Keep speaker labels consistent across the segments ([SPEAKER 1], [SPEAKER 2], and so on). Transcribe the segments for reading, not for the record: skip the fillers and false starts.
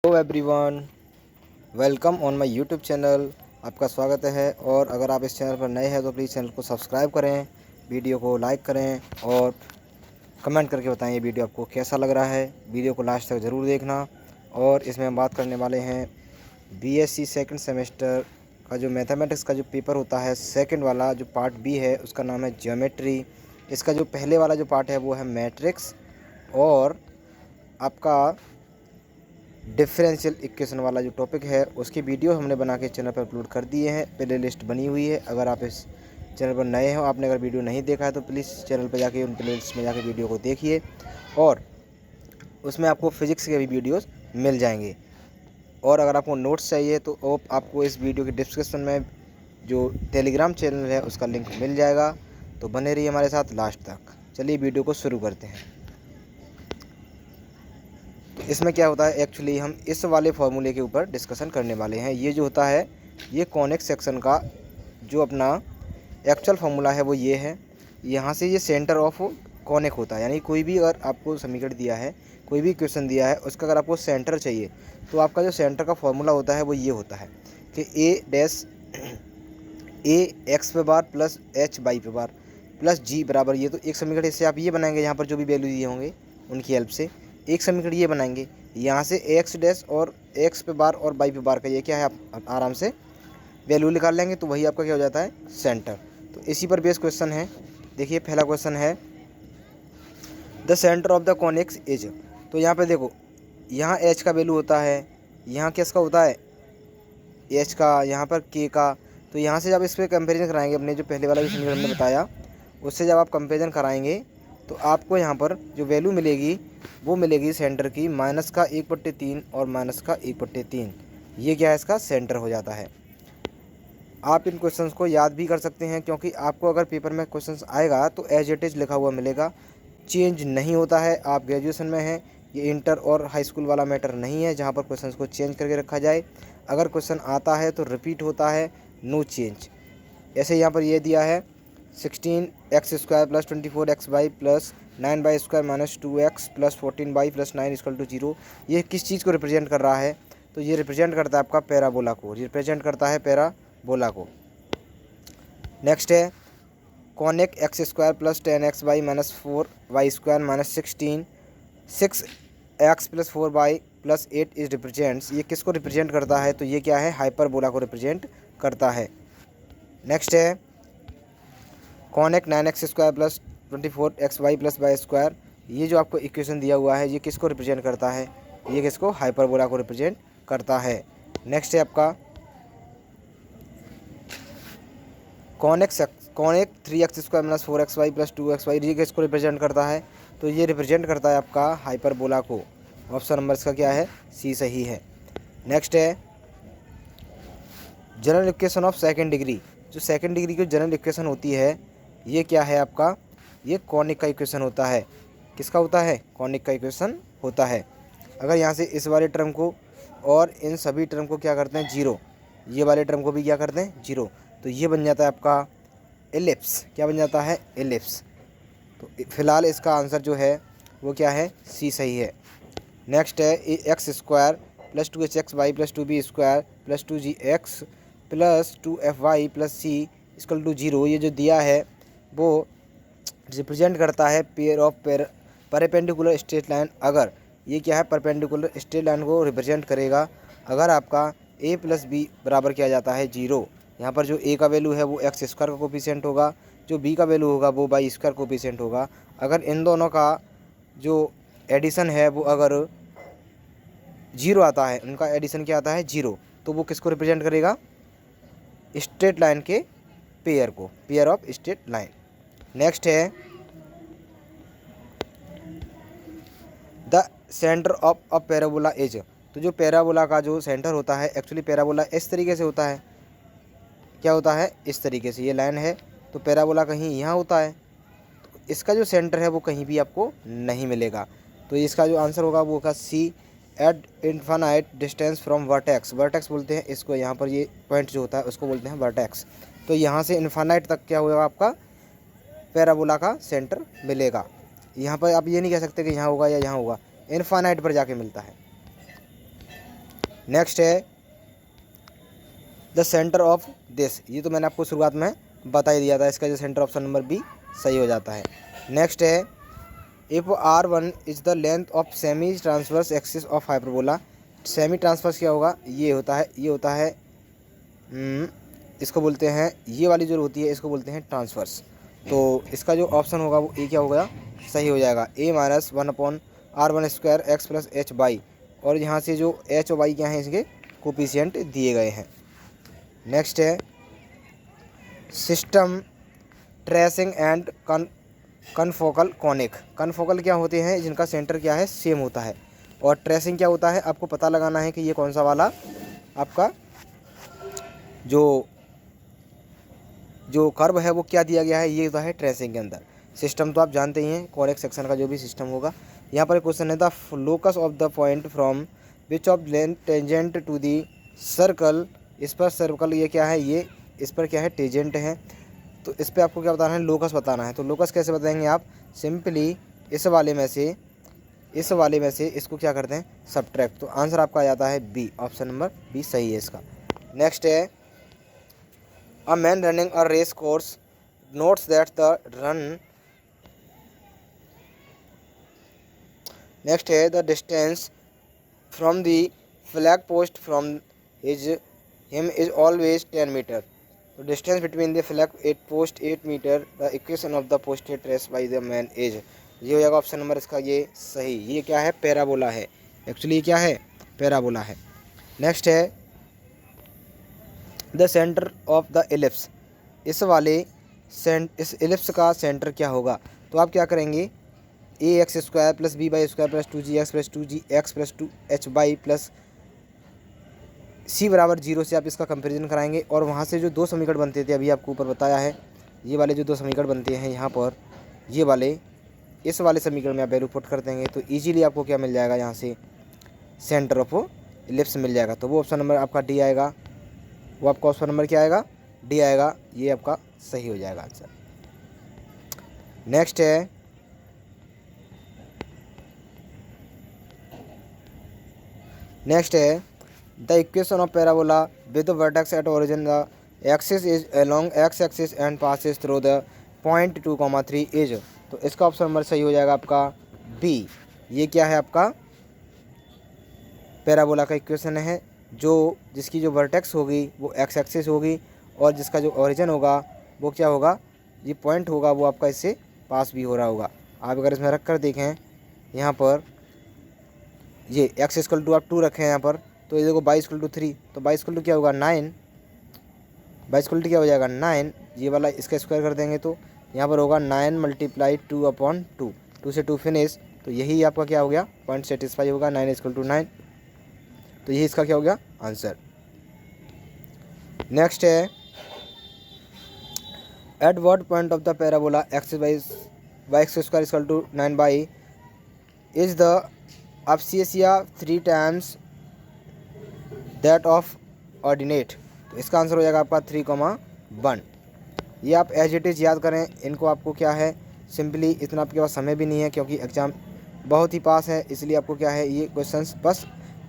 [SPEAKER 1] Hello everyone, welcome on my YouTube channel. आपका स्वागत है। और अगर आप इस चैनल पर नए हैं तो प्लीज़ चैनल को सब्सक्राइब करें, वीडियो को लाइक करें और कमेंट करके बताएं ये वीडियो आपको कैसा लग रहा है। वीडियो को लास्ट तक ज़रूर देखना। और इसमें हम बात करने वाले हैं बीएससी सेकंड सेमेस्टर का जो मैथमेटिक्स का जो पेपर होता है, सेकंड वाला जो पार्ट बी है उसका नाम है ज्योमेट्री। इसका जो पहले वाला जो पार्ट है वो है मैट्रिक्स और आपका डिफरेंशियल इक्वेशन वाला जो टॉपिक है उसकी वीडियो हमने बना के चैनल पर अपलोड कर दिए हैं। प्ले लिस्ट बनी हुई है। अगर आप इस चैनल पर नए हो, आपने अगर वीडियो नहीं देखा है तो प्लीज़ चैनल पर जाके उन प्ले लिस्ट में जाके वीडियो को देखिए और उसमें आपको फिज़िक्स के भी वीडियोस मिल जाएंगे। और अगर आपको नोट्स चाहिए तो आपको इस वीडियो के डिस्क्रिप्शन में जो टेलीग्राम चैनल है उसका लिंक मिल जाएगा। तो बने रहिए हमारे साथ लास्ट तक। चलिए वीडियो को शुरू करते हैं। तो इसमें क्या होता है, एक्चुअली हम इस वाले फार्मूले के ऊपर डिस्कशन करने वाले हैं। ये जो होता है, ये कॉनिक सेक्शन का जो अपना एक्चुअल फार्मूला है वो ये है। यहाँ से ये सेंटर ऑफ कॉनिक होता है, यानी कोई भी अगर आपको समीकरण दिया है, कोई भी क्वेश्चन दिया है, उसका अगर आपको सेंटर चाहिए तो आपका जो सेंटर का फार्मूला होता है वो ये होता है कि ए एक्स पे बार प्लस एच वाई पे बार प्लस जी बराबर ये। तो एक समीकरण इससे आप ये बनाएंगे, यहाँ पर जो भी वैल्यू दिए होंगे उनकी हेल्प से एक समीकरण ये बनाएंगे। यहाँ से एक्स डैश और एक्स पे बार और वाई पे बार का ये क्या है, आप आराम से वैल्यू निकाल लेंगे तो वही आपका क्या हो जाता है, सेंटर। तो इसी पर बेस क्वेश्चन है। देखिए पहला क्वेश्चन है the centre of the conics is. तो यहाँ पे देखो, यहाँ एच का वैल्यू होता है, यहाँ किसका होता है, एच का, यहाँ पर के का। तो यहाँ से जब इस पर कंपेरिजन कराएंगे, अपने जो पहले वाला समीकरण हमने बताया उससे जब आप कंपेरिजन कराएंगे तो आपको यहाँ पर जो वैल्यू मिलेगी वो मिलेगी सेंटर की -1/3 और -1/3। ये क्या है, इसका सेंटर हो जाता है। आप इन क्वेश्चंस को याद भी कर सकते हैं क्योंकि आपको अगर पेपर में क्वेश्चंस आएगा तो एज इट इज़ लिखा हुआ मिलेगा, चेंज नहीं होता है। आप ग्रेजुएशन में हैं, ये इंटर और हाई स्कूल वाला मैटर नहीं है जहाँ पर क्वेश्चंस को चेंज करके रखा जाए। अगर क्वेश्चन आता है तो रिपीट होता है, नो चेंज। ऐसे यहाँ पर ये दिया है 16x² + 24xy + 9y² - 2x + 14y + 9 = 0। ये किस चीज़ को रिप्रेजेंट कर रहा है, तो ये रिप्रेजेंट करता है आपका पैराबोला को, रिप्रेजेंट करता है पैराबोला को। नेक्स्ट है conic x² + 10xy - 4y² - 16 6x + 4y + 8 is represents. ये किसको रिप्रेजेंट करता है, तो ये क्या है, हाइपरबोला को रिप्रेजेंट करता है। नेक्स्ट है कॉनिक 9x² + 24xy + y²। ये जो आपको इक्वेशन दिया हुआ है ये किसको रिप्रेजेंट करता है, ये किसको, हाइपरबोला को रिप्रेजेंट करता है। नेक्स्ट है आपका कॉनिक 3x² - 4xy + 2xy। ये किसको रिप्रेजेंट करता है, तो ये रिप्रेजेंट करता है आपका हाइपरबोला को। ऑप्शन नंबर इसका क्या है, सी सही है। नेक्स्ट है general equation of second degree. जो सेकंड डिग्री की जनरल इक्वेशन होती है ये क्या है आपका, ये कॉनिक का इक्वेशन होता है। किसका होता है, कॉनिक का इक्वेशन होता है। अगर यहाँ से इस वाले टर्म को और इन सभी टर्म को क्या करते हैं, जीरो, ये वाले टर्म को भी क्या करते हैं, जीरो, तो ये बन जाता है आपका एलिप्स। क्या बन जाता है, एलिप्स। तो फिलहाल इसका आंसर जो है वो क्या है, सी सही है। नेक्स्ट है x² + 2hxy + 2b² + 2gx + 2fy + c = 0। ये जो दिया है वो रिप्रेजेंट करता है pair of perpendicular straight line. अगर ये क्या है, परपेंडिकुलर स्ट्रेट लाइन को रिप्रेजेंट करेगा अगर आपका a + b बराबर किया जाता है 0। यहाँ पर जो a का वैल्यू है वो x² का कोफिशिएंट होगा, जो b का वैल्यू होगा वो y² कोफिशिएंट होगा। अगर इन दोनों का जो एडिशन है वो अगर 0 आता है, उनका एडिशन क्या आता है, 0, तो वो किसको रिप्रेजेंट करेगा, स्ट्रेट लाइन के पेयर को, pair of straight line. Next है the centre of a parabola is. तो जो पैराबोला का जो सेंटर होता है, एक्चुअली पैराबोला इस तरीके से होता है, क्या होता है, इस तरीके से ये लाइन है, तो पैराबोला कहीं यहाँ होता है, तो इसका जो सेंटर है वो कहीं भी आपको नहीं मिलेगा। तो इसका जो आंसर होगा वो होगा C at infinite distance from vertex. Vertex बोलते हैं इसको, यहाँ पर ये पॉइंट जो होता है उसको बोलते हैं वर्टेक्स। तो यहाँ से इन्फानाइट तक क्या होगा, आपका पैराबोला का सेंटर मिलेगा। यहाँ पर आप ये नहीं कह सकते कि यहाँ होगा या यहाँ होगा, इन्फानाइट पर जाके मिलता है। नेक्स्ट है द सेंटर ऑफ दिस, ये तो मैंने आपको शुरुआत में बता ही दिया था, इसका जो सेंटर ऑप्शन नंबर बी सही हो जाता है। नेक्स्ट है if R1 is the length of semi transverse axis of hyperbola. Semi transverse क्या होगा, ये होता है इसको बोलते हैं, ये वाली जो होती है इसको बोलते हैं ट्रांसवर्स। तो इसका जो ऑप्शन होगा वो ए क्या होगा, सही हो जाएगा, A-1/R1² x + h/, और यहाँ से जो h और y क्या हैं इसके कोफिशिएंट दिए गए हैं। नेक्स्ट है system tracing and confocal conic. Confocal क्या होते हैं, जिनका सेंटर क्या है सेम होता है, और ट्रेसिंग क्या होता है, आपको पता लगाना है कि ये कौन सा वाला आपका जो कर्व है वो क्या दिया गया है, ये होता है ट्रेसिंग के अंदर। सिस्टम तो आप जानते ही हैं, कॉनिक सेक्शन का जो भी सिस्टम होगा। यहाँ पर एक क्वेश्चन है the locus of the point from which of length tangent to the circle. इस पर सर्कल ये क्या है, ये इस पर क्या है टेंजेंट है, तो इस पर आपको क्या बताना है, लोकस बताना है। तो लोकस कैसे बताएंगे आप, सिंपली इस वाले में से इसको क्या करते हैं सब्ट्रैक्ट। तो आंसर आपका आ जाता है बी, ऑप्शन नंबर बी सही है इसका। नेक्स्ट है a man running a race course notes that the run. Next है the distance from the flag post from him is always 10 metre. तो distance between the flag post 8 metre, the equation of the posted trace by the man is. ये हो जाएगा option number इसका ये सही। ये क्या है, पैराबोला है, एक्चुअली क्या है, पैराबोला है। नेक्स्ट है the centre of the ellipse. इस एलिप्स का सेंटर क्या होगा, तो आप क्या करेंगे, ax² + by² + 2gx + 2gx + 2hy + c = 0 से आप इसका कंपैरिजन कराएंगे, और वहाँ से जो दो समीकरण बनते थे अभी आपको ऊपर बताया है, ये वाले जो दो समीकरण बनते हैं यहाँ पर, ये वाले इस वाले समीकरण में आप वैल्यू पुट कर देंगे तो इजीली आपको क्या मिल जाएगा, यहाँ से सेंटर ऑफ एलिप्स मिल जाएगा। तो वो ऑप्शन नंबर आपका डी आएगा, वो आपका ऑप्शन नंबर क्या आएगा, डी आएगा, ये आपका सही हो जाएगा आंसर। नेक्स्ट है the equation of parabola with vertex at origin the axis is along x axis and passes through the point 2,3 is. तो इसका ऑप्शन नंबर सही हो जाएगा आपका बी। ये क्या है आपका पैराबोला का इक्वेशन है, जिसकी जो वर्टेक्स होगी वो एक्स एक्सिस होगी, और जिसका जो ओरिजिन होगा वो क्या होगा, ये पॉइंट होगा वो आपका इससे पास भी हो रहा होगा। आप अगर इसमें रख कर देखें, यहाँ पर ये x = आप 2 रखें यहाँ पर, तो ये देखो y = 3, तो y = क्या होगा 9, y = क्या हो जाएगा 9, ये वाला इसका स्क्वायर कर देंगे तो यहाँ पर होगा 9 × 2/2, 2 से 2 फिनिश, तो यही आपका क्या हो गया, पॉइंट सेटिस्फाई होगा, 9 = 9, तो यही इसका क्या हो गया आंसर। नेक्स्ट है at what point of the parabola x = 9 is the abscissa 3 times that of ordinate। तो इसका आंसर हो जाएगा आपका 3,1। ये आप एज इट इज़ याद करें, इनको आपको क्या है सिंपली, इतना आपके पास समय भी नहीं है क्योंकि एग्ज़ाम बहुत ही पास है, इसलिए आपको क्या है ये क्वेश्चंस बस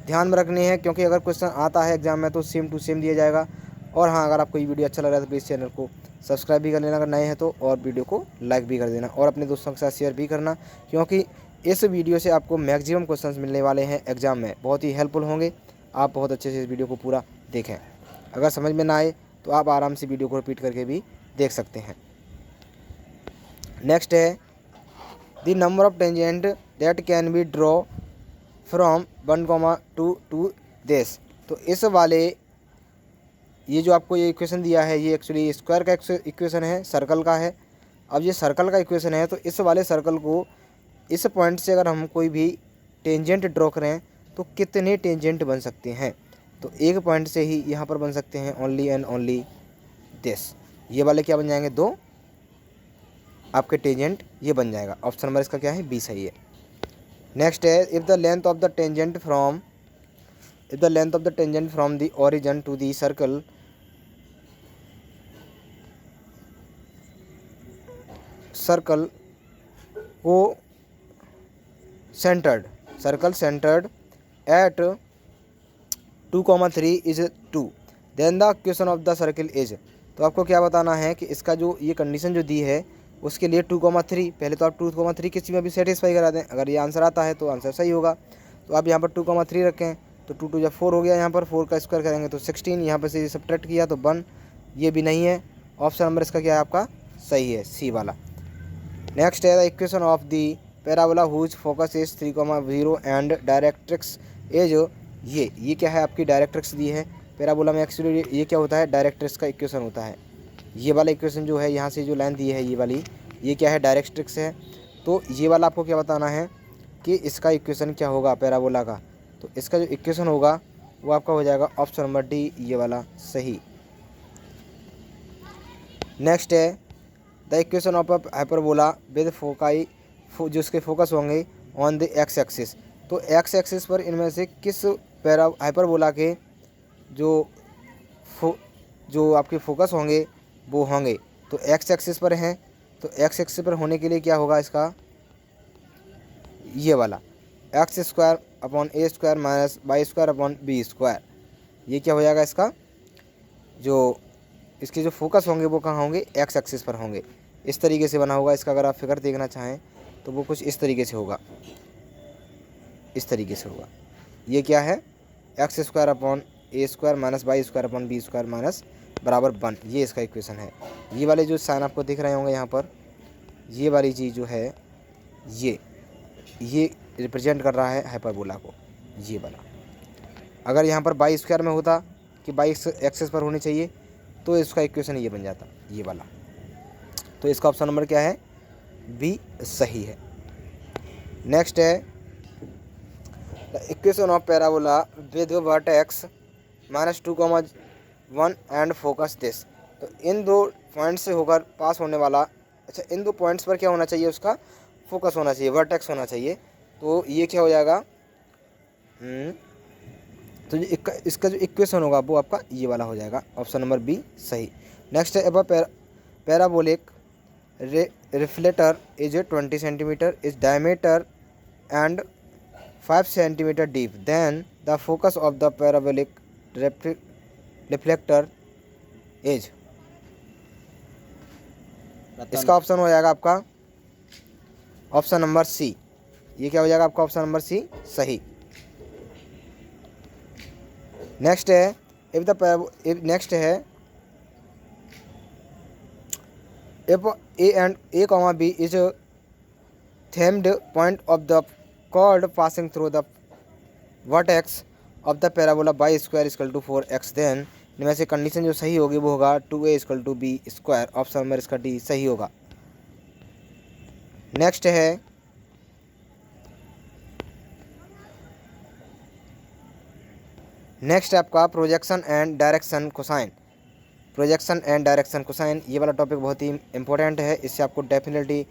[SPEAKER 1] ध्यान में रखने हैं, क्योंकि अगर क्वेश्चन आता है एग्जाम में तो सेम टू सेम दिया जाएगा। और हाँ, अगर आपको ये वीडियो अच्छा लग रहा है तो प्लीज़ चैनल को सब्सक्राइब भी कर लेना अगर नए हैं तो, और वीडियो को लाइक भी कर देना, और अपने दोस्तों के साथ शेयर भी करना, क्योंकि इस वीडियो से आपको मैक्सिमम क्वेश्चंस मिलने वाले हैं एग्जाम में, बहुत ही हेल्पफुल होंगे। आप बहुत अच्छे से इस वीडियो को पूरा देखें, अगर समझ में ना आए तो आप आराम से वीडियो को रिपीट करके भी देख सकते हैं। नेक्स्ट है the number of tangent that can be draw from 1,2 to this. तो इस वाले ये जो आपको ये इक्वेशन दिया है, ये एक्चुअली स्क्वायर का इक्वेशन है, सर्कल का है। अब ये सर्कल का इक्वेशन है, तो इस वाले सर्कल को इस पॉइंट से अगर हम कोई भी टेंजेंट ड्रॉ करें तो कितने टेंजेंट बन सकते हैं, तो एक पॉइंट से ही यहाँ पर बन सकते हैं ओनली एंड ओनली दिस। ये वाले क्या बन जाएंगे, 2 आपके टेंजेंट ये बन जाएगा। ऑप्शन नंबर इसका क्या है, बी सही है। नेक्स्ट है if the length of the tangent from the origin to the circle को centred at 2,3 is 2, then the equation of the circle is. तो आपको क्या बताना है कि इसका जो ये कंडीशन जो दी है उसके लिए 2,3, पहले तो आप 2,3 किसी में भी सेटिस्फाई करा दें। अगर ये आंसर आता है तो आंसर सही होगा। तो आप यहाँ पर 2,3 रखें तो 2 2 जब 4 हो गया, यहाँ पर 4 का स्क्वायर करेंगे तो 16, यहाँ पर से सब्ट्रैक्ट किया तो 1, ये भी नहीं है। ऑप्शन नंबर इसका क्या है आपका सही है, सी वाला। नेक्स्ट है the equation of the parabola whose focus is 3,0 and directrix is, ये क्या है आपकी डायरेक्ट्रिक्स दी है पैराबोला में। एक्चुअली ये क्या होता है, डायरेक्ट्रिक्स का इक्वेशन होता है। ये वाला इक्वेशन जो है यहाँ से जो लाइन दी है ये वाली, ये क्या है डायरेक्ट्रिक्स है। तो ये वाला आपको क्या बताना है कि इसका इक्वेशन क्या होगा पैराबोला का। तो इसका जो इक्वेशन होगा वो आपका हो जाएगा ऑप्शन नंबर डी, ये वाला सही। नेक्स्ट है the equation of hyperbola with foci, जो इसके फोकस होंगे ऑन द एक्स एक्सिस। तो एक्स एक्सिस पर इनमें से किस हाइपरबोला के जो आपके फोकस होंगे वो होंगे, तो एक्स एक्सिस पर हैं। तो एक्स एक्सिस पर होने के लिए क्या होगा इसका, ये वाला x square upon a square minus y square upon b square. ये क्या हो जाएगा इसका, जो इसके जो फोकस होंगे वो कहाँ होंगे, एक्स एक्सिस पर होंगे। इस तरीके से बना होगा इसका। अगर आप फिगर देखना चाहें तो वो कुछ इस तरीके से होगा, इस तरीके से होगा। ये क्या है, x square upon a square minus y square upon b square minus बराबर 1, ये इसका इक्वेशन है। ये वाले जो साइन आपको दिख रहे होंगे यहाँ पर, ये वाली चीज़ जो है ये रिप्रेजेंट कर रहा है हाइपरबोला को, ये वाला। अगर यहाँ पर वाई स्क्वायर में होता कि वाई एक्सिस पर होनी चाहिए तो इसका इक्वेशन ये बन जाता, ये वाला। तो इसका ऑप्शन नंबर क्या है, बी सही है। नेक्स्ट है the equation of parabola with vertex -2,1 and focus this. तो इन दो पॉइंट से होकर पास होने वाला, अच्छा इन दो पॉइंट्स पर क्या होना चाहिए, उसका फोकस होना चाहिए, वर्टेक्स होना चाहिए। तो ये क्या हो जाएगा, तो इसका जो इक्वेशन होगा वो आपका ये वाला हो जाएगा, ऑप्शन नंबर बी सही। नेक्स्ट है अब parabolic reflector is 20 centimetre is diameter and 5 centimetre deep, then the focus of the parabolic reflector is. इसका ऑप्शन हो जाएगा आपका ऑप्शन नंबर सी। ये क्या हो जाएगा आपका ऑप्शन नंबर सी सही। नेक्स्ट है नेक्स्ट है if A and A comma B is a themed point of the chord passing through the vertex of the parabola y square is equal to 4x, then इनमें से condition जो सही होगी वो होगा 2a equal to B square, option number इसका D सही होगा। नेक्स्ट है नेक्स्ट आपका projection and direction cosine. Projection and direction cosine, ये वाला टॉपिक बहुत ही इंपॉर्टेंट है। इससे आपको डेफिनेटली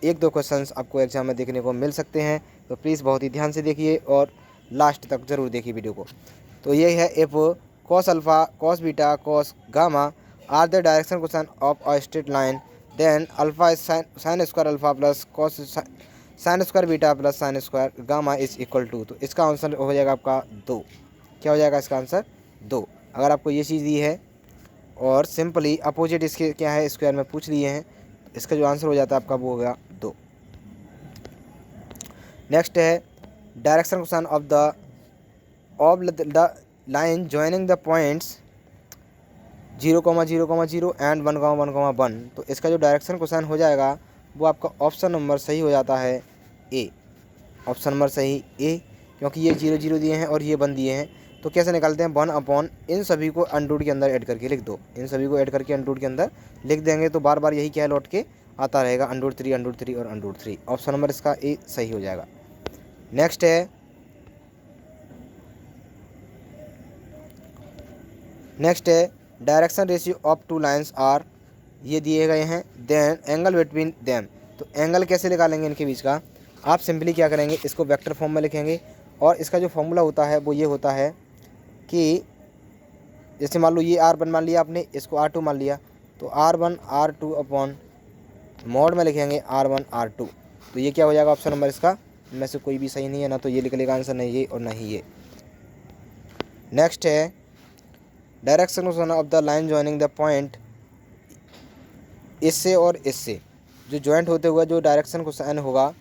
[SPEAKER 1] 1-2 क्वेश्चंस आपको एग्जाम में देखने को मिल सकते हैं। तो प्लीज़ बहुत ही ध्यान से देखिए और लास्ट तक ज़रूर देखिए वीडियो को। तो ये है if cos alpha cos beta cos gamma are the direction cosine of a straight line, then alpha is sine square alpha plus cos sine square beta plus sine square gamma is equal to. तो इसका answer हो जाएगा आपका 2। क्या हो जाएगा इसका answer 2। अगर आपको ये चीज़ दी है और सिंपली अपोजिट इसके क्या है स्क्वायर में पूछ लिए हैं, तो इसका जो आंसर हो जाता है आपका वो होगा 2। नेक्स्ट है direction cosine of the line joining the points 0,0,0 and 1,1,1। तो इसका जो डायरेक्शन कोसाइन हो जाएगा वो आपका ऑप्शन नंबर सही हो जाता है ए, ऑप्शन नंबर सही ए, क्योंकि ये 0 0 दिए हैं और ये 1 दिए हैं। तो कैसे निकालते हैं, 1 अपॉन इन सभी को अंडरूट के अंदर ऐड करके लिख दो। इन सभी को ऐड करके अंडरूट के अंदर लिख देंगे तो बार बार यही क्या लौट के आता रहेगा, √3 और √3। ऑप्शन नंबर इसका ए सही हो जाएगा। नेक्स्ट है direction ratio of 2 lines are, ये दिए गए हैं, देन एंगल बिटवीन देम। तो एंगल कैसे निकालेंगे इनके बीच का, आप सिंपली क्या करेंगे, इसको वेक्टर फॉर्म में लिखेंगे। और इसका जो फॉर्मूला होता है वो ये होता है कि जैसे मान लो ये R1 मान लिया आपने, इसको R2 मान लिया, तो R1 R2 अपॉन मॉड में लिखेंगे R1 R2। तो ये क्या हो जाएगा ऑप्शन नंबर इसका, इनमें से कोई भी सही नहीं है, ना तो ये निकलेगा आंसर, नहीं ये और ना ही ये। नेक्स्ट है direction cosine of the line joining the point इससे और इससे, जो जॉइंट होते हुए जो डायरेक्शन कोसाइन होगा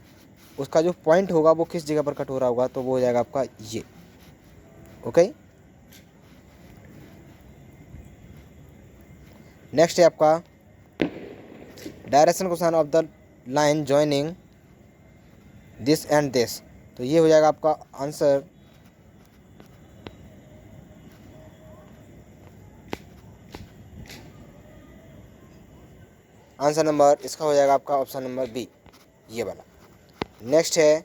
[SPEAKER 1] उसका जो पॉइंट होगा वो किस जगह पर कट हो रहा होगा, तो वो हो जाएगा आपका ये। ओके, नेक्स्ट है आपका direction cosine of the line joining this and this, तो ये हो जाएगा आपका आंसर आंसर नंबर इसका हो जाएगा आपका ऑप्शन नंबर बी, ये वाला। नेक्स्ट है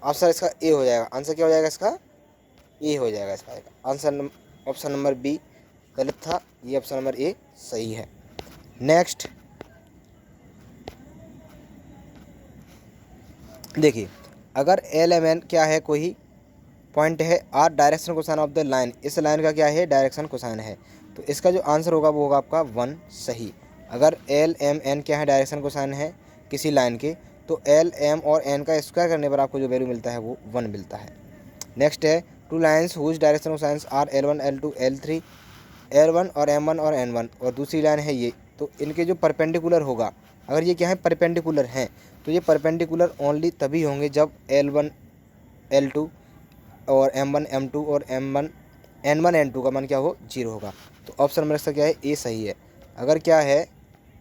[SPEAKER 1] आंसर इसका ए हो जाएगा। आंसर क्या हो जाएगा इसका, ए हो जाएगा इसका आंसर। ऑप्शन नंबर बी गलत था, ये ऑप्शन नंबर ए सही है। नेक्स्ट देखिए, अगर एल एम एन क्या है, कोई पॉइंट है, are direction cosine of the line, इस लाइन का क्या है, डायरेक्शन कोसाइन है, तो इसका जो आंसर होगा वो होगा आपका 1 सही। अगर एल एम एन क्या है, डायरेक्शन कोसाइन है किसी लाइन के, तो एल एम और एन का स्क्वायर करने पर आपको जो वैल्यू मिलता है वो 1 मिलता है। नेक्स्ट है two lines whose direction cosines are L1 L2 L3 L1 और M1 और N1, और दूसरी लाइन है ये, तो इनके जो परपेंडिकुलर होगा, अगर ये क्या है परपेंडिकुलर हैं, तो ये परपेंडिकुलर ओनली तभी होंगे जब L1 L2 और M1 M2 और N1 N2 का मान क्या हो, 0 होगा। तो ऑप्शन नंबर इसका क्या है, ए सही है। अगर क्या है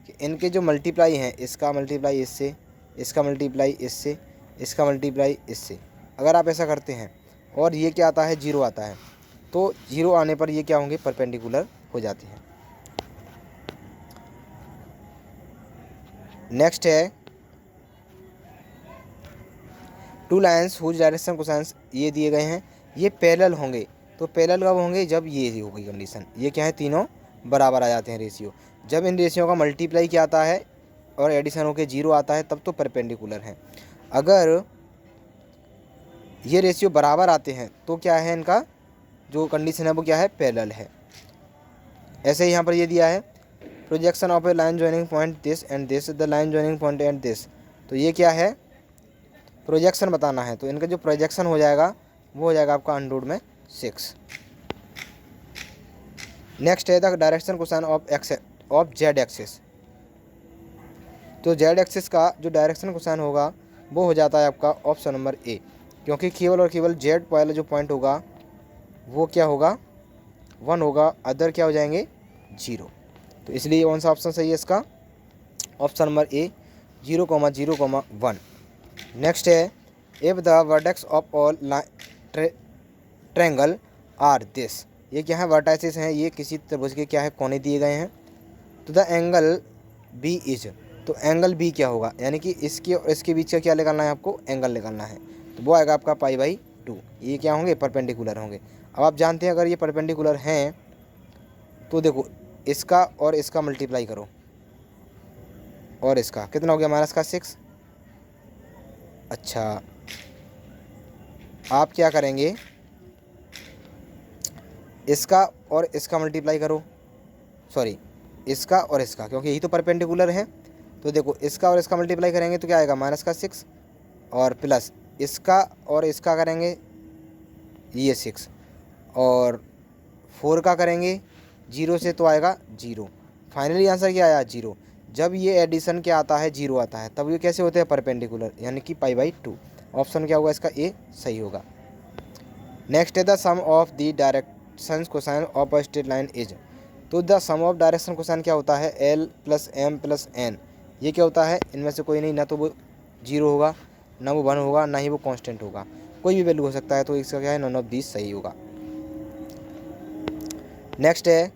[SPEAKER 1] कि इनके जो मल्टीप्लाई हैं, इसका मल्टीप्लाई इससे, इसका मल्टीप्लाई इससे, इसका मल्टीप्लाई इससे, अगर आप ऐसा करते हैं और ये क्या आता है, 0 आता है, तो 0 आने पर ये क्या होंगे, परपेंडिकुलर हो जाते हैं। नेक्स्ट है two lines whose direction cosines ये दिए गए हैं, ये पैरेलल होंगे, तो पैरेलल कब होंगे, जब ये होगी कंडीशन, ये क्या है, तीनों बराबर आ जाते हैं रेशियो। जब इन रेशियो का मल्टीप्लाई क्या आता है और एडिशन होकर 0 आता है, तब तो परपेंडिकुलर हैं। अगर ये रेशियो बराबर आते हैं तो क्या है, इनका जो कंडीशन है वो क्या है, पैरेलल है। ऐसे ही यहाँ पर ये दिया है projection of A line joining point this and this, the line joining point and this, तो ये क्या है, प्रोजेक्शन बताना है, तो इनका जो प्रोजेक्शन हो जाएगा वो हो जाएगा आपका अंडर में 6। नेक्स्ट है the direction cosine of Z axis, तो जेड एक्सिस का जो डायरेक्शन कोसाइन होगा वो हो जाता है आपका ऑप्शन नंबर ए, क्योंकि केवल और केवल जेड वाला जो पॉइंट होगा वो क्या होगा, 1 होगा, अदर क्या हो जाएंगे, 0, तो इसलिए कौन सा ऑप्शन सही है इसका, ऑप्शन नंबर ए 0,0,1। नेक्स्ट है if the vertex of all triangle are this, ये क्या है, वर्टाइसेस हैं, ये किसी त्रिभुज के क्या है, कोने दिए गए हैं, तो द एंगल बी इज, तो एंगल बी क्या होगा, यानी कि इसके और इसके बीच का क्या निकालना है आपको, एंगल निकालना है, तो वो आएगा आपका π/2। ये क्या होंगे, परपेंडिकुलर होंगे। अब आप जानते हैं अगर ये परपेंडिकुलर हैं तो देखो इसका और इसका मल्टीप्लाई करो, और इसका कितना हो गया, -6। अच्छा, आप क्या करेंगे, इसका और इसका मल्टीप्लाई करो, सॉरी इसका और इसका, क्योंकि यही तो परपेंडिकुलर है, तो देखो इसका और इसका मल्टीप्लाई करेंगे तो क्या आएगा, -6, और प्लस इसका और इसका करेंगे ये 6, और 4 का करेंगे 0 से तो आएगा 0। फाइनली आंसर क्या आया, 0। जब ये एडिशन क्या आता है, 0 आता है, तब ये कैसे होते हैं, परपेंडिकुलर, यानी कि π/2। ऑप्शन क्या होगा इसका, ए सही होगा। नेक्स्ट है the sum of the direction cosine of a straight line is, तो the sum of direction cosine क्या होता है, L + M + N, ये क्या होता है, इनमें से कोई नहीं, ना तो वो 0 होगा, ना वो 1 होगा, ना ही वो कांस्टेंट होगा, कोई भी वैल्यू हो सकता है, तो इसका क्या है, नन ऑफ दीस सही होगा। नेक्स्ट है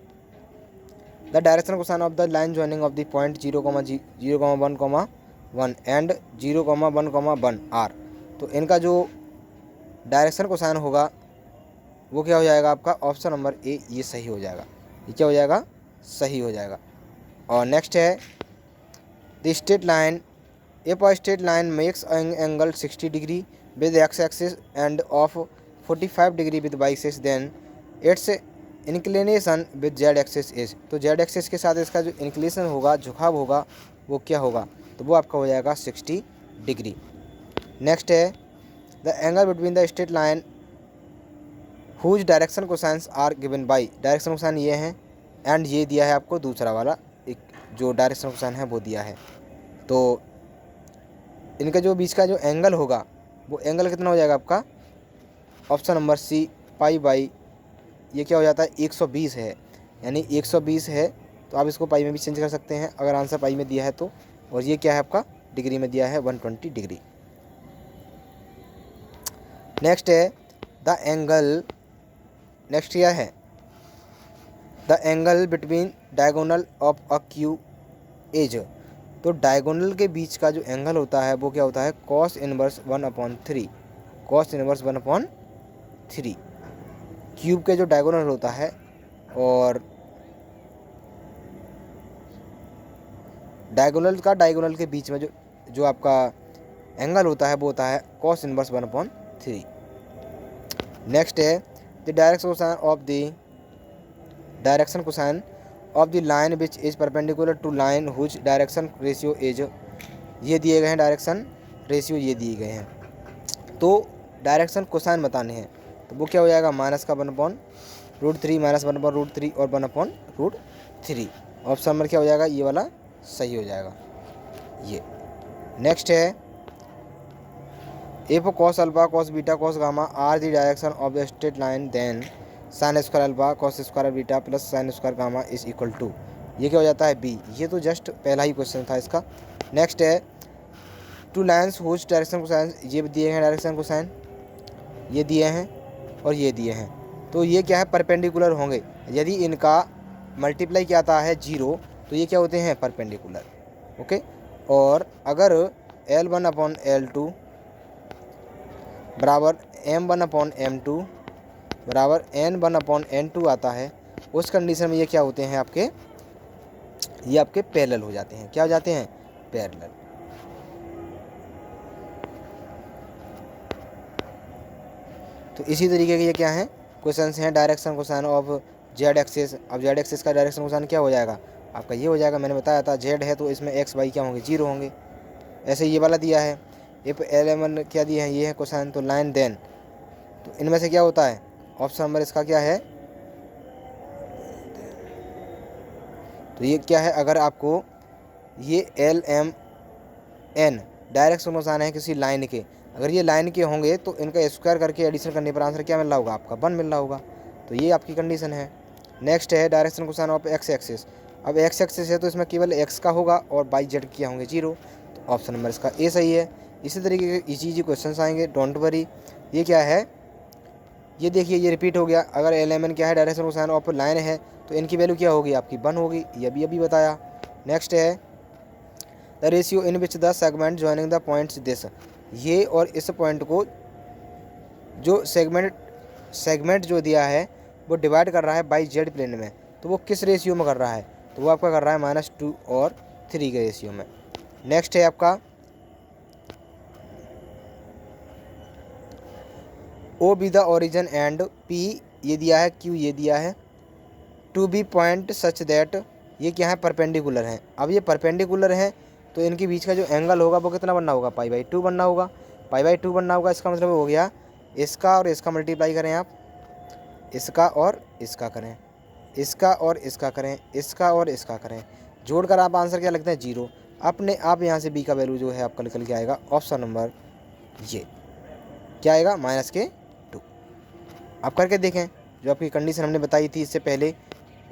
[SPEAKER 1] the direction cosine of the line joining of the point 0,1,1 and 0,1,1 are, तो इनका जो डायरेक्शन कोसाइन होगा वो क्या हो जाएगा आपका, ऑप्शन नंबर ए ये सही हो जाएगा, ये क्या हो जाएगा, सही हो जाएगा। और नेक्स्ट है the straight line, if a straight line makes angle 60 degree with X axis and of 45 degree with Y axis, then its inclination with Z axis is, तो जेड एक्सिस के साथ इसका जो इंक्लिनेशन होगा, झुकाव होगा, वो क्या होगा, तो वो आपका हो जाएगा 60 डिग्री। नेक्स्ट है the angle between the straight line whose direction cosines are given by, direction cosine ये हैं एंड ये दिया है आपको दूसरा वाला एक जो डायरेक्शन कोसाइन है वो दिया है। तो इनका जो बीच का जो एंगल होगा वो एंगल कितना हो जाएगा आपका, option number C pi by, ये क्या हो जाता है 120 है, यानी 120 है तो आप इसको पाई में भी चेंज कर सकते हैं अगर आंसर पाई में दिया है तो। और ये क्या है आपका डिग्री में दिया है 120 डिग्री। नेक्स्ट है द एंगल, नेक्स्ट क्या है the angle between diagonal of a cube, तो डायगोनल के बीच का जो एंगल होता है वो क्या होता है cos inverse 1/3, cos inverse 1/3 cube के जो डायगोनल होता है और डायगोनल के बीच में जो आपका एंगल होता है वो होता है कॉस इनवर्स 1/3। नेक्स्ट है the direction cosine of the line which is perpendicular to line whose direction ratio is, ये दिए गए हैं डायरेक्शन रेशियो ये दिए गए हैं, तो डायरेक्शन कोसाइन बताने हैं तो वो क्या हो जाएगा माइनस का 1/√3 माइनस 1/√3 और 1/√3। ऑप्शन नंबर क्या हो जाएगा ये वाला सही हो जाएगा ये। नेक्स्ट है if cos alpha cos beta cos gamma are the direction of the straight line then sine square alpha cos square beta plus sine square gamma is equal to, ये क्या हो जाता है बी, ये तो जस्ट पहला ही question था इसका। नेक्स्ट है two lines whose direction cosine, ये दिए हैं डायरेक्शन कोसाइन ये दिए हैं और ये दिए हैं, तो ये क्या है परपेंडिकुलर होंगे, यदि इनका मल्टीप्लाई क्या आता है 0 तो ये क्या होते हैं परपेंडिकुलर। ओके, और अगर L1/L2 बराबर M1/M2 बराबर N1/N2 आता है, उस कंडीशन में ये क्या होते हैं आपके, ये आपके पैरेलल हो जाते हैं, क्या हो जाते हैं पैरेलल। तो इसी तरीके के ये क्या हैं क्वेश्चंस हैं direction cosine of Z axis. अब जेड एक्सिस का डायरेक्शन कोसाइन क्या हो जाएगा आपका ये हो जाएगा, मैंने बताया था जेड है तो इसमें एक्स वाई क्या होंगे 0 होंगे। ऐसे ये वाला दिया है इफ L1 क्या दिया है ये है कोसाइन, तो लाइन देन, तो इनमें से क्या होता है ऑप्शन नंबर इसका क्या है, तो ये क्या है अगर आपको ये LMN डायरेक्शन कोसाइन है किसी लाइन के, अगर ये लाइन के होंगे तो इनका स्क्वायर करके एडिशन करने पर आंसर क्या मिल रहा होगा आपका 1 मिल रहा होगा, तो ये आपकी कंडीशन है। नेक्स्ट है direction cosine of x axis, अब एक्स एक्सिस है तो इसमें केवल एक्स का होगा और बाई जेड क्या होंगे 0, तो ऑप्शन नंबर इसका ए सही है। इसी तरीके के इजी क्वेश्चन आएंगे, डोंट वरी। ये क्या है ये देखिए ये रिपीट हो गया, अगर LMN क्या है डायरेक्शन कोसाइन ऑफ लाइन है तो इनकी वैल्यू क्या होगी आपकी 1 होगी, ये भी अभी बताया। नेक्स्ट है the ratio in which the segment joining the points this, ये और इस पॉइंट को जो सेगमेंट जो दिया है वो डिवाइड कर रहा है बाई जेड प्लेन में, तो वो किस रेशियो में कर रहा है, तो वो आपका कर रहा है -2 और 3 के रेशियो में। नेक्स्ट है आपका O be the origin and P ये दिया है, क्यू ये दिया है, to be point such that ये क्या है परपेंडिकुलर हैं। अब ये परपेंडिकुलर हैं तो इनके बीच का जो एंगल होगा वो कितना बनना होगा π/2 बनना होगा, π/2 बनना होगा। इसका मतलब हो गया इसका और इसका मल्टीप्लाई करें आप, इसका और इसका करें, इसका और इसका करें, इसका और इसका करें, जोड़कर आप आंसर क्या लगता है 0। अपने आप यहाँ से बी का वैल्यू जो है आपका निकल के आएगा ऑप्शन नंबर ये क्या आएगा -2। आप करके देखें जो आपकी कंडीशन हमने बताई थी इससे पहले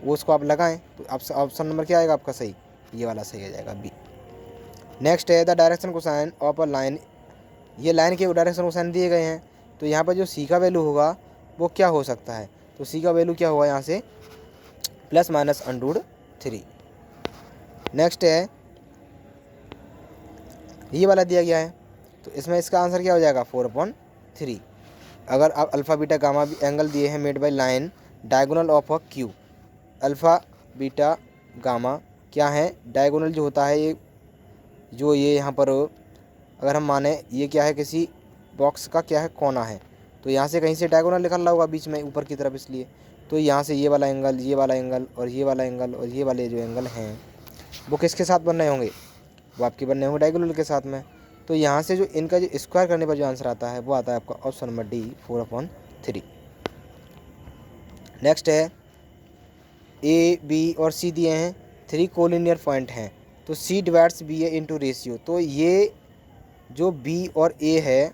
[SPEAKER 1] वो उसको आप लगाएं तो आप ऑप्शन नंबर क्या आएगा आपका सही, ये वाला सही आ जाएगा बी। नेक्स्ट है the direction cosine of a line, ये लाइन के डायरेक्शन कोसाइन दिए गए हैं तो यहाँ पर जो सी का वैल्यू होगा वो क्या हो सकता है, तो सी का वैल्यू क्या होगा यहाँ से ±√3। नेक्स्ट है ये वाला दिया गया है तो इसमें इसका आंसर क्या हो जाएगा 4/3। अगर आप अल्फ़ा बीटा गामा भी एंगल दिए हैं made by line diagonal of a Q, alpha beta gamma क्या है डायगोनल जो होता है ये जो ये यहाँ पर अगर हम माने ये क्या है किसी बॉक्स का क्या है कोना है, तो यहाँ से कहीं से डायगोनल निकल रहा होगा बीच में ऊपर की तरफ, इसलिए तो यहाँ से ये वाला एंगल, ये वाला एंगल और ये वाला एंगल और ये वाले जो एंगल हैं वो किसके साथ बन रहे होंगे, वो आपके बनने होंगे डायगोनल के साथ में। तो यहाँ से जो इनका जो स्क्वायर करने पर जो आंसर आता है वो आता है आपका ऑप्शन नंबर डी 4/3। नेक्स्ट है ए बी और सी दिए हैं, 3 कोलिनियर पॉइंट हैं, तो सी डिवाइड्स बी ए इंटू रेशियो। तो ये जो बी और ए है,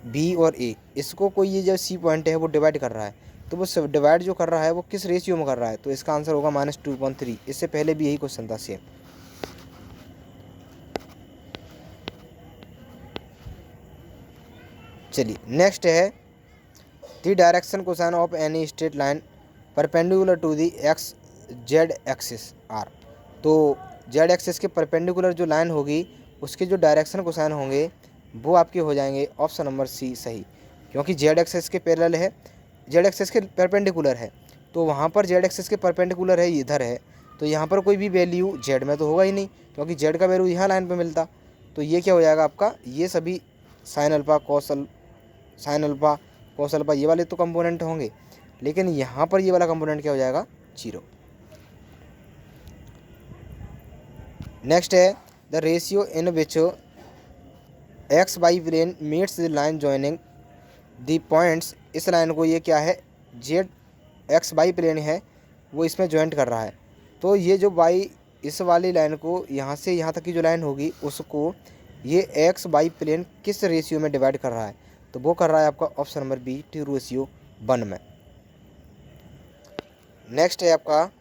[SPEAKER 1] बी और ए, इसको कोई ये जो सी पॉइंट है वो डिवाइड कर रहा है, तो वो डिवाइड जो कर रहा है वो किस रेशियो में कर रहा है, तो इसका आंसर होगा -2.3। इससे पहले भी यही क्वेश्चन था सेम। चलिए नेक्स्ट है the direction cosine of any straight line perpendicular to the X Z axis are. तो जेड एक्सिस के परपेंडिकुलर जो लाइन होगी उसके जो डायरेक्शन कोसाइन होंगे वो आपके हो जाएंगे ऑप्शन नंबर सी सही, क्योंकि जेड एक्सिस के पैरेलल है, जेड एक्सिस के परपेंडिकुलर है, तो वहाँ पर जेड एक्सिस के परपेंडिकुलर है, इधर है, तो यहाँ पर कोई भी वैल्यू जेड में तो होगा ही नहीं, क्योंकि जेड का वैल्यू यहाँ लाइन पे मिलता। तो ये क्या हो जाएगा आपका, ये सभी साइन अल्फा कॉस अल्फा ये वाले तो कंपोनेंट होंगे, लेकिन यहाँ पर ये वाला कंपोनेंट क्या हो जाएगा, 0। नेक्स्ट है the ratio in which X Y plane meets the line joining the points. इस लाइन को ये क्या है, जेड एक्स बाई प्लेन है वो इसमें ज्वाइंट कर रहा है, तो ये जो बाई इस वाली लाइन को यहाँ से यहाँ तक की जो लाइन होगी उसको ये एक्स बाई प्लेन किस रेशियो में डिवाइड कर रहा है, तो वो कर रहा है आपका ऑप्शन नंबर बी 2:1 में। नेक्स्ट है आपका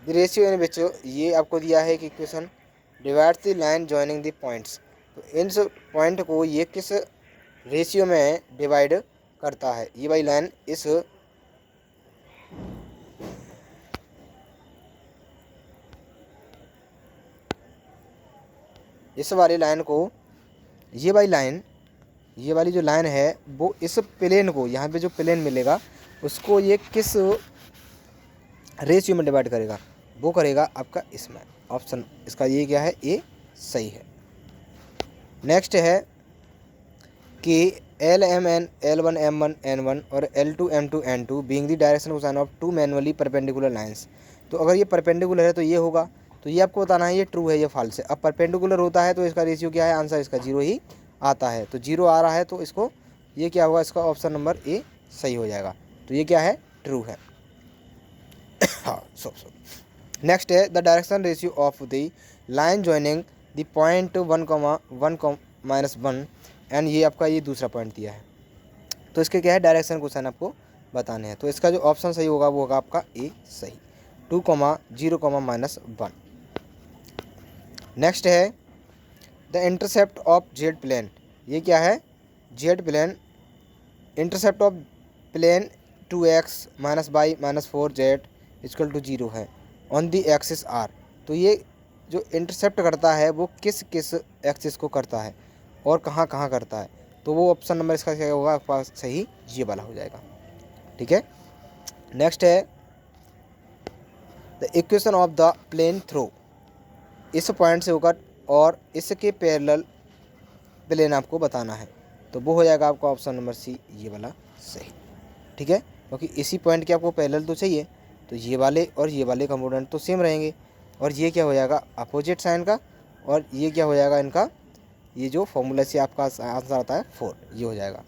[SPEAKER 1] द रेशियो इन विच, ये आपको दिया है कि equation divide the line joining the points, तो इन पॉइंट को ये किस रेशियो में डिवाइड करता है। ये वाली लाइन इस वाली लाइन को, ये वाली जो लाइन है वो इस प्लेन को, यहाँ पे जो प्लेन मिलेगा उसको ये किस रेशियो में डिवाइड करेगा, वो करेगा आपका इसमें, ऑप्शन इसका ये क्या है, ए सही है। नेक्स्ट है कि LMN L1 M1 N1 और L2 M2 N2 being the direction cosine of 2 manually perpendicular lines. तो अगर ये परपेंडिकुलर है तो ये होगा, तो ये आपको बताना है ये ट्रू है ये फॉल्स है। अब परपेंडिकुलर होता है तो इसका रेशियो क्या है, आंसर इसका 0 ही आता है, तो 0 आ रहा है, तो इसको ये क्या होगा, इसका ऑप्शन नंबर ए सही हो जाएगा, तो ये क्या है, ट्रू है। हाँ नेक्स्ट है the direction ratio of the line joining the point 1,1 and ये आपका ये दूसरा पॉइंट दिया है, तो इसके क्या है डायरेक्शन कोसाइन आपको बताने हैं, तो इसका जो ऑप्शन सही होगा वो होगा आपका ए सही, 2,0,-1। नेक्स्ट है the intercept of Z plane, ये क्या है, Z plane, intercept of plane 2x -y -4z = 0 है ऑन दी एक्सिस आर। तो ये जो इंटरसेप्ट करता है वो किस किस एक्सिस को करता है और कहाँ कहाँ करता है, तो वो ऑप्शन नंबर इसका क्या होगा आपका सही, ये वाला हो जाएगा, ठीक है। नेक्स्ट है the equation of the plane through, इस पॉइंट से होकर और इसके पैरेलल प्लेन आपको बताना है, तो वो हो जाएगा आपका ऑप्शन नंबर सी ये वाला सही, ठीक है, क्योंकि इसी पॉइंट के आपको पैरेलल तो चाहिए, तो ये वाले और ये वाले कंपोनेंट तो सेम रहेंगे, और ये क्या हो जाएगा अपोजिट साइन का, और ये क्या हो जाएगा इनका, ये जो फॉर्मूला से आपका आंसर आता है 4, ये हो जाएगा।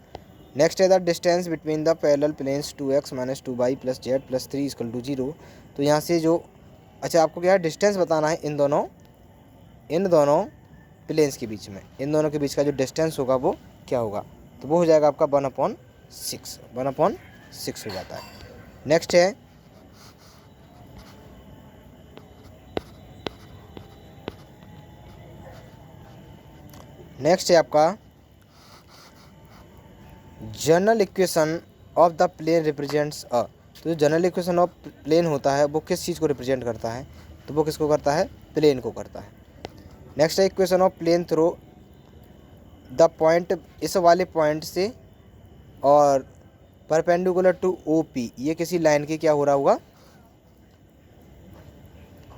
[SPEAKER 1] नेक्स्ट है the distance between the parallel planes 2x - 2y + z + 3 = 0। तो यहाँ से जो, अच्छा आपको क्या है डिस्टेंस बताना है इन दोनों प्लेन्स के बीच में, इन दोनों के बीच का जो डिस्टेंस होगा वो क्या होगा, तो वो हो जाएगा आपका 1/6 हो जाता है। नेक्स्ट है आपका general equation of the plane represents a. तो जो जनरल इक्वेशन ऑफ प्लेन होता है वो किस चीज़ को रिप्रेजेंट करता है, तो वो किसको करता है, प्लेन को करता है। नेक्स्ट है equation of plane through the point, इस वाले पॉइंट से और परपेंडिकुलर टू OP, ये किसी लाइन के क्या हो रहा होगा,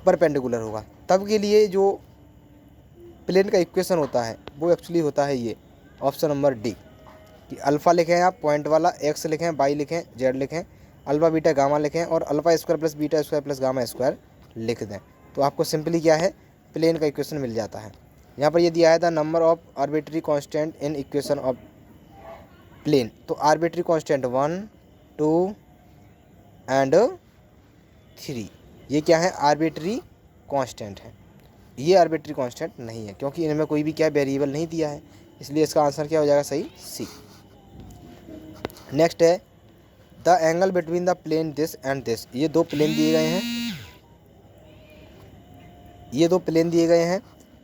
[SPEAKER 1] परपेंडिकुलर होगा, तब के लिए जो प्लेन का इक्वेशन होता है वो एक्चुअली होता है ये ऑप्शन नंबर डी, कि अल्फ़ा लिखें आप पॉइंट वाला, एक्स लिखें, वाई लिखें, जेड लिखें, अल्फ़ा बीटा गामा लिखें, और alpha square + beta square + gamma square लिख दें, तो आपको सिंपली क्या है, प्लेन का इक्वेशन मिल जाता है। यहाँ पर ये दिया है the number of arbitrary constant in equation of plane. तो आर्बिट्री कांस्टेंट 1, 2 एंड 3, ये क्या है, आर्बिट्री कांस्टेंट है। ये आर्बिट्री कांस्टेंट नहीं है क्योंकि इनमें कोई भी क्या वेरिएबल नहीं दिया है, इसलिए इसका आंसर क्या हो जाएगा, सही सी। नेक्स्ट है the angle between the plane this and this. ये दो प्लेन दिए गए हैं, ये दो प्लेन दिए गए हैं,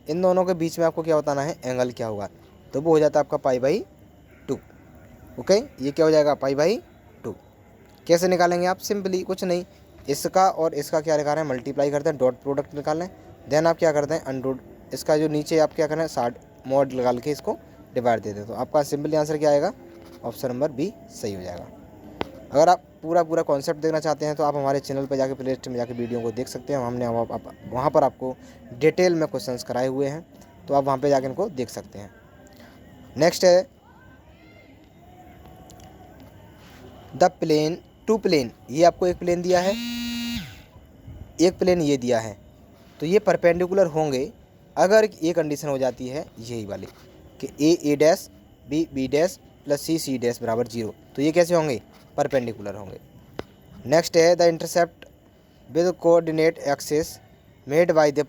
[SPEAKER 1] इन दोनों के बीच में आपको क्या बताना है, एंगल क्या होगा। तो वो हो जाता है आपका π/2। ओके, ये क्या हो जाएगा, π/2। कैसे निकालेंगे आप, सिंपली कुछ नहीं, इसका और इसका क्या निकालना है, मल्टीप्लाई करते हैं, डॉट प्रोडक्ट निकालना है। देन आप क्या करते हैं, अंडर इसका जो नीचे आप क्या करना है, 60 मॉड निकाल के इसको डिवाइड देते हैं। तो आपका सिंपली आंसर क्या आएगा, ऑप्शन नंबर बी सही हो जाएगा। अगर आप पूरा कॉन्सेप्ट देखना चाहते हैं तो आप हमारे चैनल पर जाके प्ले लिस्ट में जाके वीडियो को देख सकते हैं। हमने वहाँ पर आपको डिटेल में क्वेश्चंस कराए हुए हैं, तो आप वहाँ पे जाके इनको देख सकते हैं। नेक्स्ट है द प्लेन टू प्लेन। ये आपको एक प्लेन दिया है, एक प्लेन ये दिया है, तो ये परपेंडिकुलर होंगे अगर ये कंडीशन हो जाती है यही वाली कि a dash b dash plus c dash बराबर 0। तो ये कैसे होंगे, परपेंडिकुलर होंगे। नेक्स्ट है the intercept with coordinate axis made by the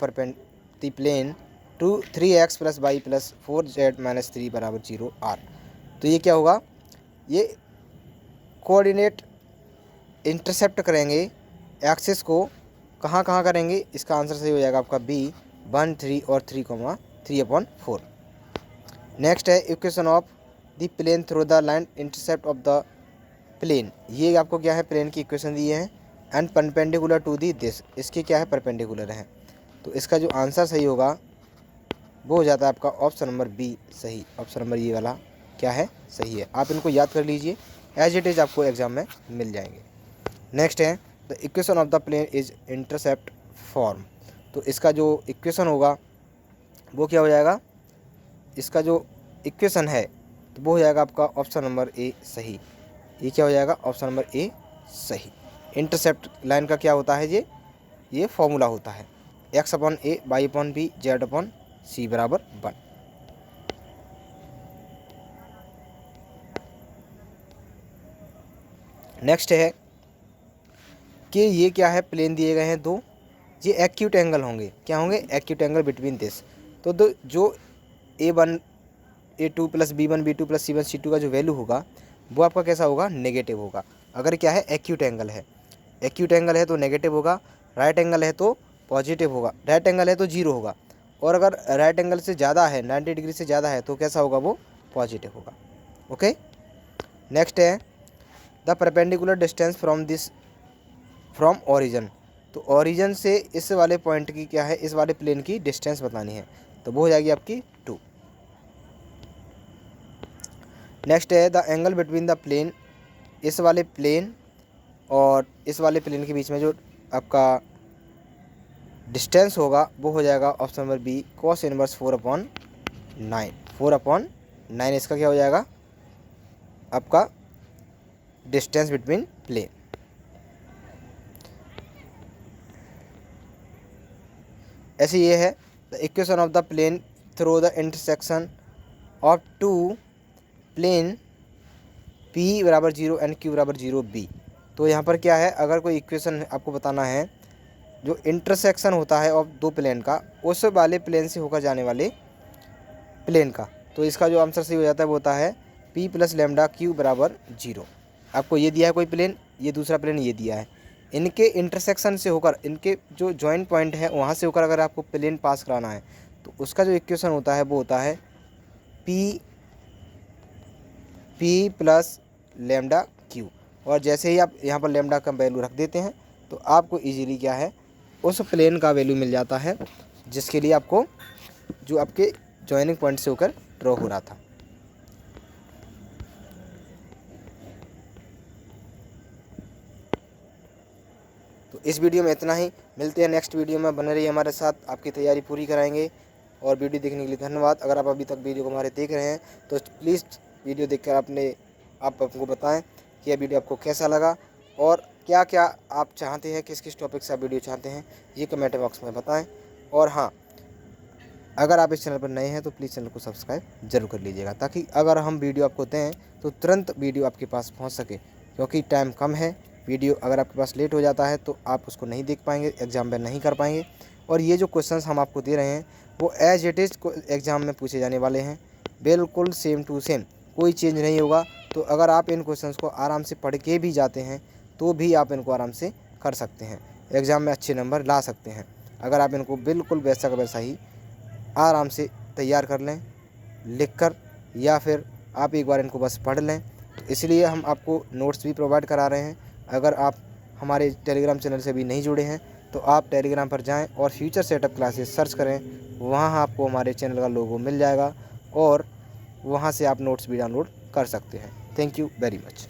[SPEAKER 1] plane 3x plus y plus 4z minus 3 बराबर 0 r। तो ये क्या होगा, ये कोऑर्डिनेट इंटरसेप्ट करेंगे एक्सिस को, कहाँ कहाँ करेंगे, इसका आंसर सही हो जाएगा आपका b 1, 3 और 3,3/4। नेक्स्ट है equation of the plane through the line intercept of the plane. ये आपको क्या है, प्लेन की इक्वेशन दिए हैं and perpendicular to the this, इसके क्या है, परपेंडिकुलर है। तो इसका जो आंसर सही होगा वो हो जाता है आपका ऑप्शन नंबर बी सही। ऑप्शन नंबर ये वाला क्या है, सही है। आप इनको याद कर लीजिए, एज इट इज़ आपको एग्जाम में मिल जाएंगे। नेक्स्ट है the equation of the plane is intercept form. तो इसका जो इक्वेशन होगा वो क्या हो जाएगा, इसका जो इक्वेशन है तो वो हो जाएगा आपका ऑप्शन नंबर ए सही। ये क्या हो जाएगा, ऑप्शन नंबर ए सही। इंटरसेप्ट लाइन का क्या होता है, ये फॉर्मूला होता है x/a y/b z/c बराबर 1। नेक्स्ट है कि ये क्या है, प्लेन दिए गए हैं दो, ये एक्यूट एंगल होंगे, क्या होंगे, एक्यूट एंगल बिटवीन दिस। तो जो a1 a2 plus b1 b2 plus c1 c2 का जो वैल्यू होगा वो आपका कैसा होगा, नेगेटिव होगा। अगर क्या है, एक्यूट एंगल है, एक्यूट एंगल है तो नेगेटिव होगा, राइट एंगल है तो पॉजिटिव होगा, राइट एंगल है तो 0 होगा, और अगर राइट एंगल से ज़्यादा है, 90 डिग्री से ज़्यादा है तो कैसा होगा, वो पॉजिटिव होगा। ओके, नेक्स्ट है the perpendicular distance from origin. तो ओरिजिन से इस वाले पॉइंट की क्या है, इस वाले प्लेन की डिस्टेंस बतानी है, तो वो हो जाएगी आपकी 2। नेक्स्ट है the angle between the plane, इस वाले प्लेन और इस वाले प्लेन के बीच में जो आपका डिस्टेंस होगा वो हो जाएगा option number B cos inverse 4/9। 4/9 इसका क्या हो जाएगा, आपका डिस्टेंस बिटवीन प्लेन। ऐसे ये है the equation of the plane through the intersection of two plane p बराबर 0 एंड q बराबर 0 b। तो यहाँ पर क्या है, अगर कोई इक्वेशन आपको बताना है जो इंटरसेक्शन होता है ऑफ दो प्लेन का, उस वाले प्लेन से होकर जाने वाले प्लेन का, तो इसका जो आंसर सही हो जाता है वो होता है p प्लस लैम्डा q बराबर 0। आपको ये दिया है कोई प्लेन, ये दूसरा प्लेन ये दिया है, इनके इंटरसेक्शन से होकर, इनके जो जॉइंट पॉइंट है वहाँ से होकर अगर आपको प्लेन पास कराना है तो उसका जो इक्वेशन होता है वो होता है p प्लस लैम्डा q। और जैसे ही आप यहाँ पर लैम्डा का वैल्यू रख देते हैं तो आपको इजीली क्या है, उस प्लेन का वैल्यू मिल जाता है जिसके लिए आपको जो आपके जॉइनिंग पॉइंट से होकर ड्रॉ हो रहा था। तो इस वीडियो में इतना ही, मिलते हैं नेक्स्ट वीडियो में, बने रहिए हमारे साथ, आपकी तैयारी पूरी कराएंगे। और वीडियो देखने के लिए धन्यवाद। अगर आप अभी तक वीडियो को हमारे देख रहे हैं तो प्लीज़ वीडियो देखकर आप हमको बताएं कि यह वीडियो आपको कैसा लगा, और क्या क्या आप चाहते हैं, किस किस टॉपिक से आप वीडियो चाहते हैं, ये कमेंट बॉक्स में बताएं। और हाँ, अगर आप इस चैनल पर नए हैं तो प्लीज़ चैनल को सब्सक्राइब जरूर कर लीजिएगा, ताकि अगर हम वीडियो आपको दें तो तुरंत वीडियो आपके पास पहुंच सके, क्योंकि टाइम कम है। वीडियो अगर आपके पास लेट हो जाता है तो आप उसको नहीं देख पाएंगे, एग्ज़ाम में नहीं कर पाएंगे। और ये जो क्वेश्चंस हम आपको दे रहे हैं वो एज इट इज़ एग्ज़ाम में पूछे जाने वाले हैं, बिल्कुल सेम टू सेम, कोई चेंज नहीं होगा। तो अगर आप इन क्वेश्चंस को आराम से पढ़ के भी जाते हैं तो भी आप इनको आराम से कर सकते हैं, एग्ज़ाम में अच्छे नंबर ला सकते हैं, अगर आप इनको बिल्कुल वैसा का वैसा ही आराम से तैयार कर लें लिख कर, या फिर आप एक बार इनको बस पढ़ लें। तो इसलिए हम आपको नोट्स भी प्रोवाइड करा रहे हैं। अगर आप हमारे टेलीग्राम चैनल से भी नहीं जुड़े हैं तो आप टेलीग्राम पर जाएं और फ्यूचर सेटअप क्लासेस सर्च करें, वहाँ आपको हमारे चैनल का लोगो मिल जाएगा और वहाँ से आप नोट्स भी डाउनलोड कर सकते हैं। Thank you very much.